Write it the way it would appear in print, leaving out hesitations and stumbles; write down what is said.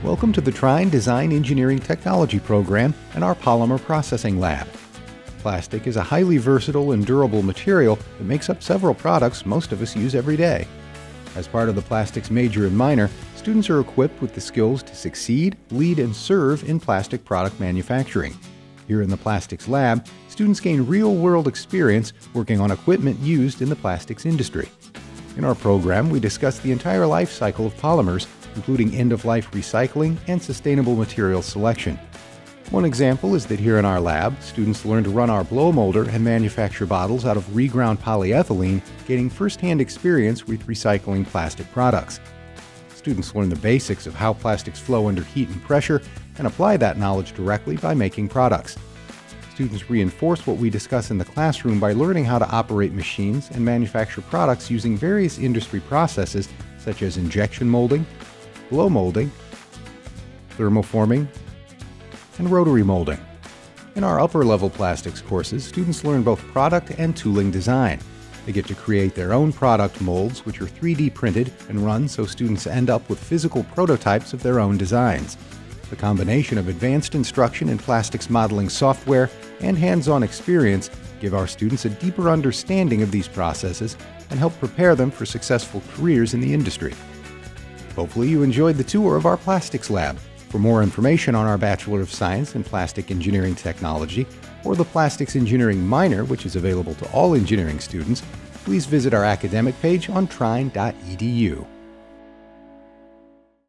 Welcome to the Trine Design Engineering Technology program and our Polymer Processing Lab. Plastic is a highly versatile and durable material that makes up several products most of us use every day. As part of the plastics major and minor, students are equipped with the skills to succeed, lead, and serve in plastic product manufacturing. Here in the Plastics Lab, students gain real-world experience working on equipment used in the plastics industry. In our program, we discuss the entire life cycle of polymers, including end-of-life recycling and sustainable material selection. One example is that here in our lab, students learn to run our blow molder and manufacture bottles out of reground polyethylene, gaining first-hand experience with recycling plastic products. Students learn the basics of how plastics flow under heat and pressure and apply that knowledge directly by making products. Students reinforce what we discuss in the classroom by learning how to operate machines and manufacture products using various industry processes such as injection molding, blow molding, thermoforming, and rotary molding. In our upper-level plastics courses, students learn both product and tooling design. They get to create their own product molds, which are 3D printed and run so students end up with physical prototypes of their own designs. The combination of advanced instruction in plastics modeling software and hands-on experience give our students a deeper understanding of these processes and help prepare them for successful careers in the industry. Hopefully you enjoyed the tour of our Plastics Lab. For more information on our Bachelor of Science in Plastic Engineering Technology or the Plastics Engineering Minor, which is available to all engineering students, please visit our academic page on trine.edu.